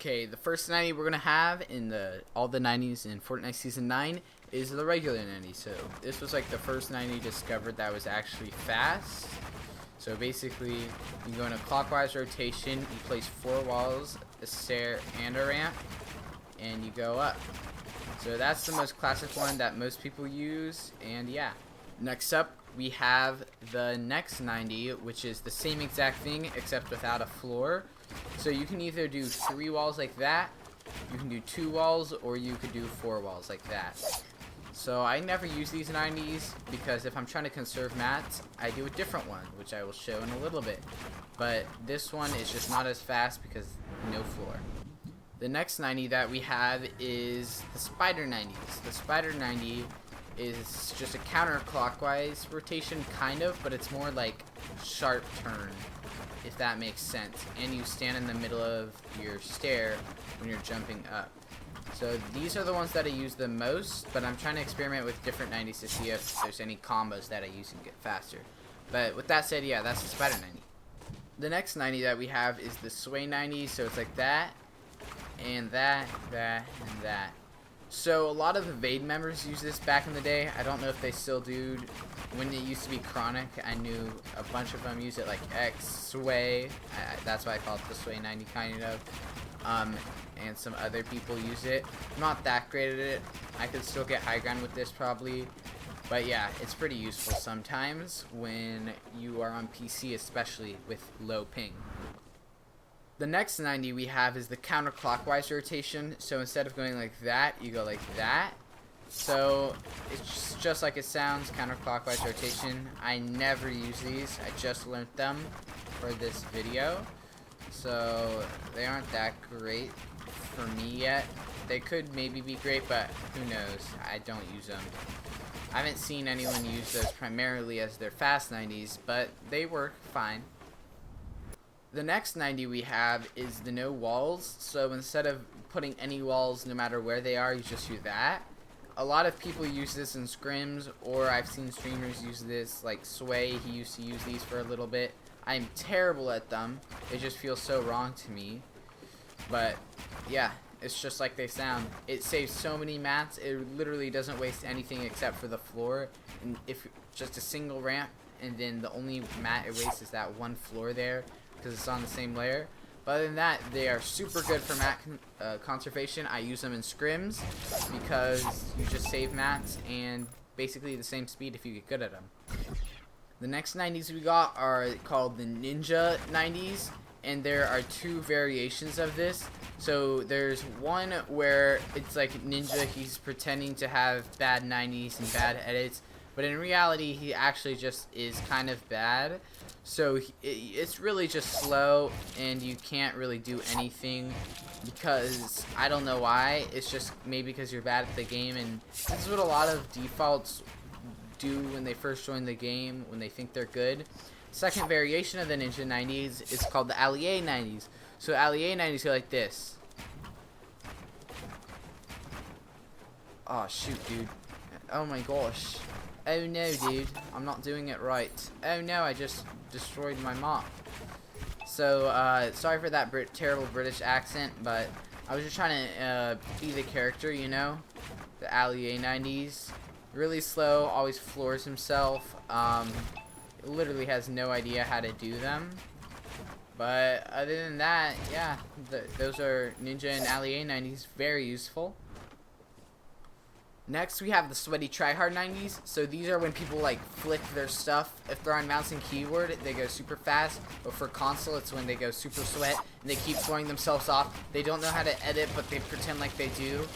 Okay, the first 90 we're gonna have in all the 90s in Fortnite Season 9 is the regular 90. So this was like the first 90 discovered that was actually fast. So basically, you go in a clockwise rotation, you place 4 walls, a stair, and a ramp, and you go up. So that's the most classic one that most people use, and yeah. Next up, we have the next 90, which is the same exact thing except without a floor. So you can either do 3 walls like that, you can do 2 walls, or you could do 4 walls like that. So I never use these 90s because if I'm trying to conserve mats, I do a different one, which I will show in a little bit. But this one is just not as fast because no floor. The next 90 that we have is the Spider 90s. The Spider 90 is just a counterclockwise rotation, kind of, but it's more like sharp turn, if that makes sense. And you stand in the middle of your stair when you're jumping up. So these are the ones that I use the most, but I'm trying to experiment with different 90s to see if there's any combos that I use and get faster. But with that said, yeah, that's the Spider 90. The next 90 that we have is the Sway 90, so it's like that, and that, and that. So a lot of Evade members use this back in the day. I don't know if they still do. When it used to be Chronic, I knew a bunch of them use it, like X, Sway. That's why I call it the Sway 90, kind of. And some other people use it. I'm not that great at it. I could still get high ground with this probably. But yeah, it's pretty useful sometimes when you are on PC, especially with low ping. The next 90 we have is the counterclockwise rotation. So instead of going like that, you go like that. So it's just like it sounds, counterclockwise rotation. I never use these. I just learned them for this video. So they aren't that great for me yet. They could maybe be great, but who knows? I don't use them. I haven't seen anyone use those primarily as their fast 90s, but they work fine. The next 90 we have is the no walls. So instead of putting any walls no matter where they are, you just do that. A lot of people use this in scrims, or I've seen streamers use this, like Sway, he used to use these for a little bit. I'm terrible at them. They just feel so wrong to me. But yeah, it's just like they sound. It saves so many mats. It literally doesn't waste anything except for the floor. And if just a single ramp, and then the only mat it wastes is that one floor there because it's on the same layer. But other than that, they are super good for mat conservation. I use them in scrims because you just save mats and basically the same speed if you get good at them. The next 90s we got are called the Ninja 90s, and there are 2 variations of this. So there's one where it's like Ninja, he's pretending to have bad 90s and bad edits, but in reality he actually just is kind of bad. So it's really just slow, and you can't really do anything because I don't know why. It's just maybe because you're bad at the game, and this is what a lot of defaults do when they first join the game, when they think they're good. Second variation of the Ninja 90s is called the Allié 90s. So Allié 90s go like this. Oh shoot, dude. Oh my gosh. Oh no, dude. I'm not doing it right. Oh no, I just destroyed my mop. So, sorry for that terrible British accent, but I was just trying to be the character, you know? The Allié 90s. Really slow, always floors himself. Literally has no idea how to do them. But other than that, yeah, those are Ninja and Allié 90s. Very useful. Next we have the Sweaty Tryhard 90s. So these are when people like flick their stuff. If they're on mouse and keyboard, they go super fast. But for console, it's when they go super sweat and they keep throwing themselves off. They don't know how to edit, but they pretend like they do.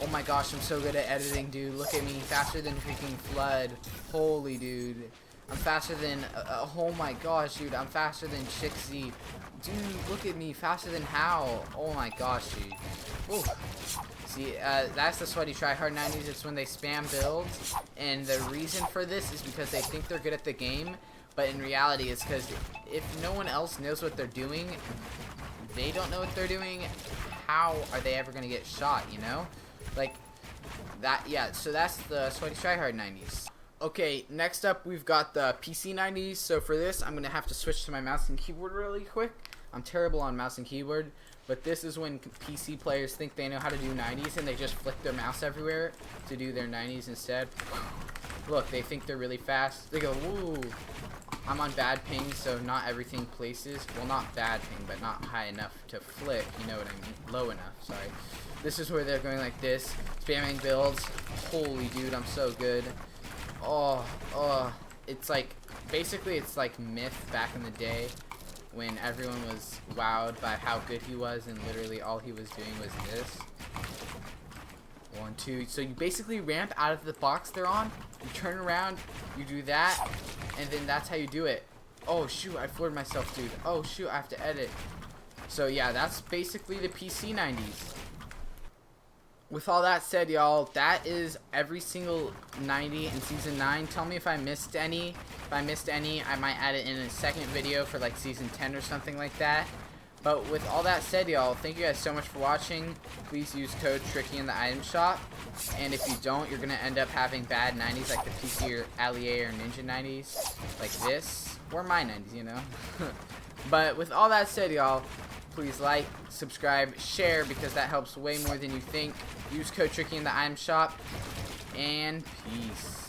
Oh my gosh, I'm so good at editing, dude. Look at me, faster than freaking Flood. Holy dude. I'm faster than, oh my gosh, dude. I'm faster than Chicksy. Dude, look at me, faster than How. Oh my gosh, dude. Ooh. See, that's the Sweaty Tryhard 90s. It's when they spam builds, and the reason for this is because they think they're good at the game, but in reality it's because if no one else knows what they're doing, they don't know what they're doing, how are they ever going to get shot, you know? Like, that, yeah, so that's the Sweaty Tryhard 90s. Okay, next up we've got the PC 90s. So for this, I'm going to have to switch to my mouse and keyboard really quick. I'm terrible on mouse and keyboard, But this is when PC players think they know how to do 90s and they just flick their mouse everywhere to do their 90s instead. Look, they think they're really fast. They go, woo. I'm on bad ping, so not everything places. Well, not bad ping, but not high enough to flick. You know what I mean? Low enough, sorry. This is where they're going like this, spamming builds. Holy dude, I'm so good. Oh. It's like, basically it's like Myth back in the day when everyone was wowed by how good he was and literally all he was doing was this. 1, 2. So you basically ramp out of the box they're on, you turn around, you do that, and then that's how you do it. Oh shoot, I floored myself, dude. Oh shoot, I have to edit. So yeah, that's basically the PC 90s. With all that said, y'all, that is every single 90 in Season 9. Tell me if I missed any. If I missed any, I might add it in a second video for like Season 10 or something like that. But with all that said, y'all, thank you guys so much for watching. Please use code TRICKY in the item shop. And if you don't, you're going to end up having bad 90s like the PC or Allier or Ninja 90s. Like this. Or my 90s, you know. But with all that said, y'all, please like, subscribe, share, because that helps way more than you think. Use code TRICKY in the item shop. And peace.